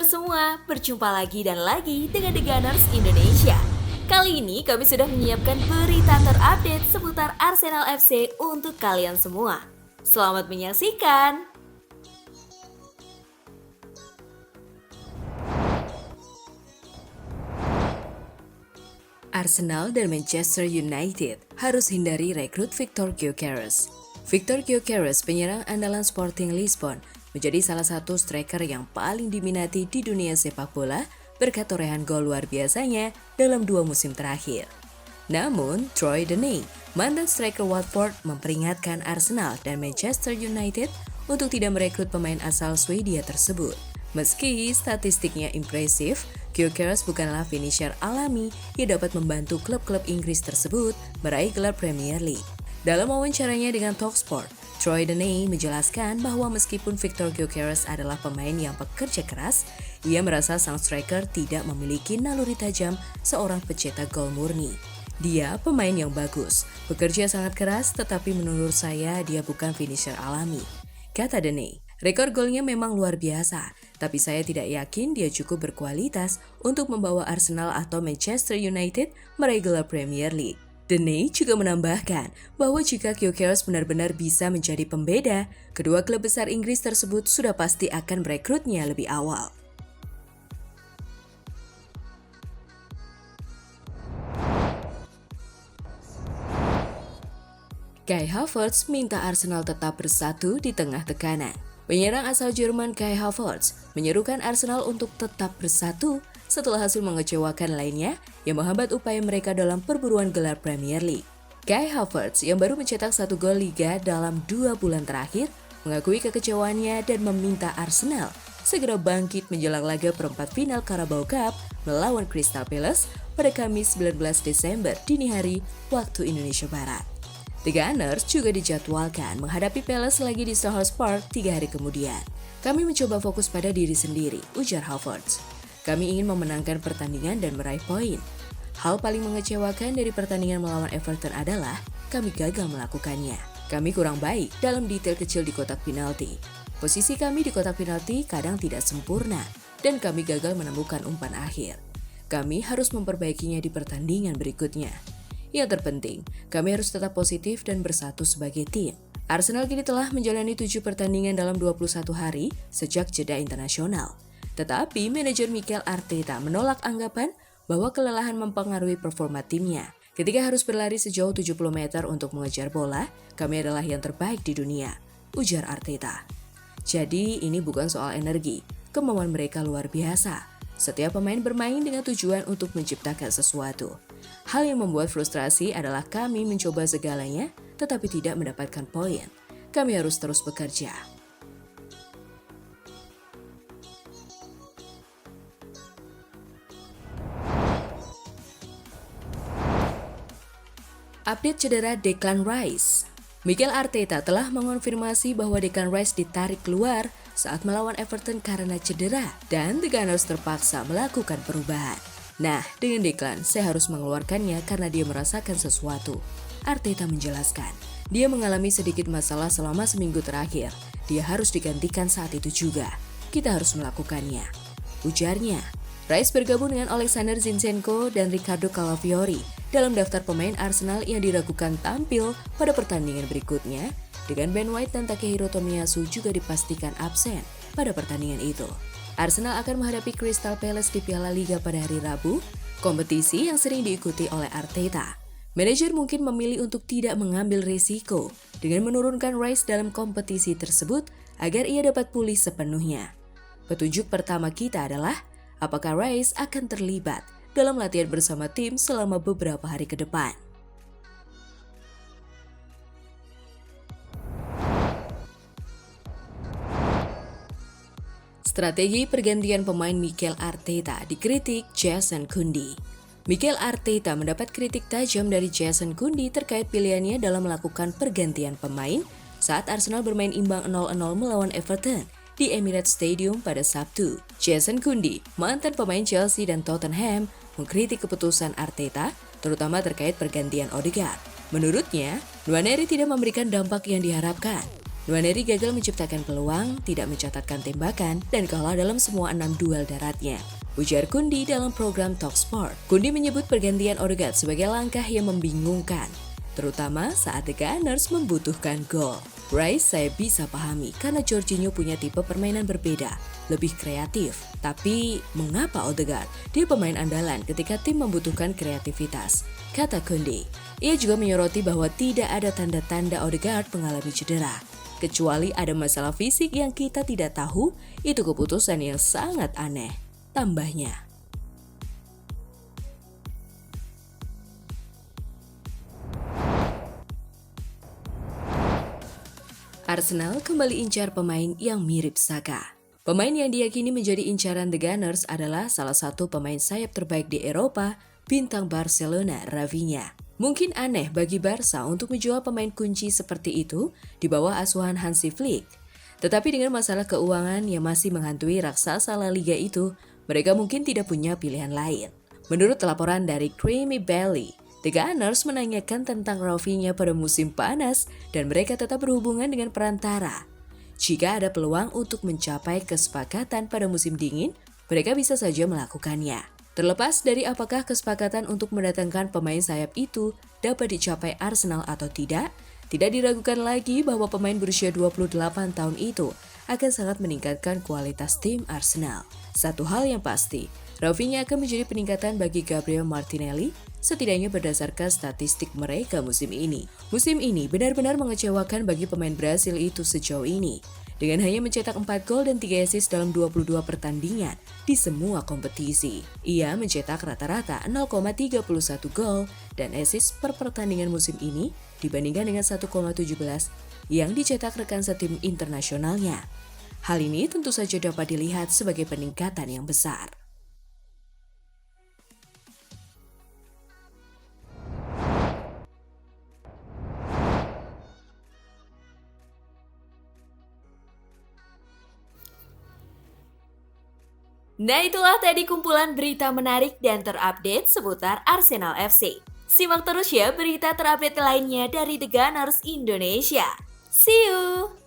Gunners semua, berjumpa lagi dan lagi dengan The Gunners Indonesia. Kali ini kami sudah menyiapkan berita terupdate seputar Arsenal FC untuk kalian semua. Selamat menyaksikan! Arsenal dan Manchester United harus hindari rekrut Victor Gyökeres. Victor Gyökeres, penyerang andalan Sporting Lisbon, menjadi salah satu striker yang paling diminati di dunia sepak bola berkat torehan gol luar biasanya dalam 2 musim terakhir. Namun, Troy Deeney, mantan striker Watford, memperingatkan Arsenal dan Manchester United untuk tidak merekrut pemain asal Swedia tersebut. Meski statistiknya impresif, Gyökeres bukanlah finisher alami yang dapat membantu klub-klub Inggris tersebut meraih gelar Premier League. Dalam wawancaranya dengan Talksport, Troy Deeney menjelaskan bahwa meskipun Victor Gyökeres adalah pemain yang pekerja keras, ia merasa sang striker tidak memiliki naluri tajam seorang pencetak gol murni. Dia pemain yang bagus, bekerja sangat keras, tetapi menurut saya dia bukan finisher alami, kata Deeney. Rekor golnya memang luar biasa, tapi saya tidak yakin dia cukup berkualitas untuk membawa Arsenal atau Manchester United meraih gelar Premier League. Deeney juga menambahkan bahwa jika Gyökeres benar-benar bisa menjadi pembeda, kedua klub besar Inggris tersebut sudah pasti akan merekrutnya lebih awal. Kai Havertz minta Arsenal tetap bersatu di tengah tekanan. Penyerang asal Jerman Kai Havertz menyerukan Arsenal untuk tetap bersatu setelah hasil mengecewakan lainnya yang menghambat upaya mereka dalam perburuan gelar Premier League. Kai Havertz yang baru mencetak 1 gol Liga dalam 2 bulan terakhir mengakui kekecewaannya dan meminta Arsenal segera bangkit menjelang laga perempat final Carabao Cup melawan Crystal Palace pada Kamis 19 Desember dini hari waktu Indonesia Barat. The Gunners juga dijadwalkan menghadapi Palace lagi di Selhurst Park 3 hari kemudian. Kami mencoba fokus pada diri sendiri, ujar Havertz. Kami ingin memenangkan pertandingan dan meraih poin. Hal paling mengecewakan dari pertandingan melawan Everton adalah kami gagal melakukannya. Kami kurang baik dalam detail kecil di kotak penalti. Posisi kami di kotak penalti kadang tidak sempurna dan kami gagal menemukan umpan akhir. Kami harus memperbaikinya di pertandingan berikutnya. Yang terpenting, kami harus tetap positif dan bersatu sebagai tim. Arsenal kini telah menjalani 7 pertandingan dalam 21 hari sejak jeda internasional. Tetapi manajer Mikel Arteta menolak anggapan bahwa kelelahan mempengaruhi performa timnya. Ketika harus berlari sejauh 70 meter untuk mengejar bola, kami adalah yang terbaik di dunia, ujar Arteta. Jadi ini bukan soal energi, kemauan mereka luar biasa. Setiap pemain bermain dengan tujuan untuk menciptakan sesuatu. Hal yang membuat frustrasi adalah kami mencoba segalanya tetapi tidak mendapatkan poin. Kami harus terus bekerja. Update cedera Declan Rice. Mikel Arteta telah mengonfirmasi bahwa Declan Rice ditarik keluar saat melawan Everton karena cedera dan The Gunners terpaksa melakukan perubahan. Nah, dengan Declan, saya harus mengeluarkannya karena dia merasakan sesuatu. Arteta menjelaskan, dia mengalami sedikit masalah selama seminggu terakhir. Dia harus digantikan saat itu juga. Kita harus melakukannya, ujarnya. Rice bergabung dengan Alexander Zinchenko dan Ricardo Calafiori dalam daftar pemain Arsenal yang diragukan tampil pada pertandingan berikutnya, dengan Ben White dan Takehiro Tomiyasu juga dipastikan absen pada pertandingan itu. Arsenal akan menghadapi Crystal Palace di Piala Liga pada hari Rabu, kompetisi yang sering diikuti oleh Arteta. Manajer mungkin memilih untuk tidak mengambil risiko dengan menurunkan Rice dalam kompetisi tersebut agar ia dapat pulih sepenuhnya. Petunjuk pertama kita adalah apakah Rice akan terlibat dalam latihan bersama tim selama beberapa hari ke depan. Strategi pergantian pemain Mikel Arteta dikritik Jason Kunde. Mikel Arteta mendapat kritik tajam dari Jason Kunde terkait pilihannya dalam melakukan pergantian pemain saat Arsenal bermain imbang 0-0 melawan Everton di Emirates Stadium pada Sabtu. Jason Kunde, mantan pemain Chelsea dan Tottenham, mengkritik keputusan Arteta, terutama terkait pergantian Odegaard. Menurutnya, Nwaneri tidak memberikan dampak yang diharapkan. Nwaneri gagal menciptakan peluang, tidak mencatatkan tembakan, dan kalah dalam semua 6 duel daratnya. Ujar Kundi dalam program Talksport. Kundi menyebut pergantian Odegaard sebagai langkah yang membingungkan, terutama saat The Gunners membutuhkan gol. Rice saya bisa pahami karena Jorginho punya tipe permainan berbeda, lebih kreatif. Tapi mengapa Odegaard? Dia pemain andalan ketika tim membutuhkan kreativitas, kata Kundi. Ia juga menyoroti bahwa tidak ada tanda-tanda Odegaard mengalami cedera. Kecuali ada masalah fisik yang kita tidak tahu, itu keputusan yang sangat aneh, tambahnya. Arsenal kembali incar pemain yang mirip Saka. Pemain yang diyakini menjadi incaran The Gunners adalah salah satu pemain sayap terbaik di Eropa, bintang Barcelona Rafinha. Mungkin aneh bagi Barca untuk menjual pemain kunci seperti itu di bawah asuhan Hansi Flick. Tetapi dengan masalah keuangan yang masih menghantui raksasa La Liga itu, mereka mungkin tidak punya pilihan lain. Menurut laporan dari Creamy Belly, The Gunners menanyakan tentang Rafinha pada musim panas dan mereka tetap berhubungan dengan perantara. Jika ada peluang untuk mencapai kesepakatan pada musim dingin, mereka bisa saja melakukannya. Terlepas dari apakah kesepakatan untuk mendatangkan pemain sayap itu dapat dicapai Arsenal atau tidak diragukan lagi bahwa pemain berusia 28 tahun itu akan sangat meningkatkan kualitas tim Arsenal. Satu hal yang pasti, Rafinha akan menjadi peningkatan bagi Gabriel Martinelli, setidaknya berdasarkan statistik mereka musim ini. Musim ini benar-benar mengecewakan bagi pemain Brasil itu sejauh ini, dengan hanya mencetak 4 gol dan 3 assist dalam 22 pertandingan di semua kompetisi. Ia mencetak rata-rata 0,31 gol dan assist per pertandingan musim ini dibandingkan dengan 1,17 yang dicetak rekan setim internasionalnya. Hal ini tentu saja dapat dilihat sebagai peningkatan yang besar. Nah, itulah tadi kumpulan berita menarik dan terupdate seputar Arsenal FC. Simak terus ya berita terupdate lainnya dari The Gunners Indonesia. See you!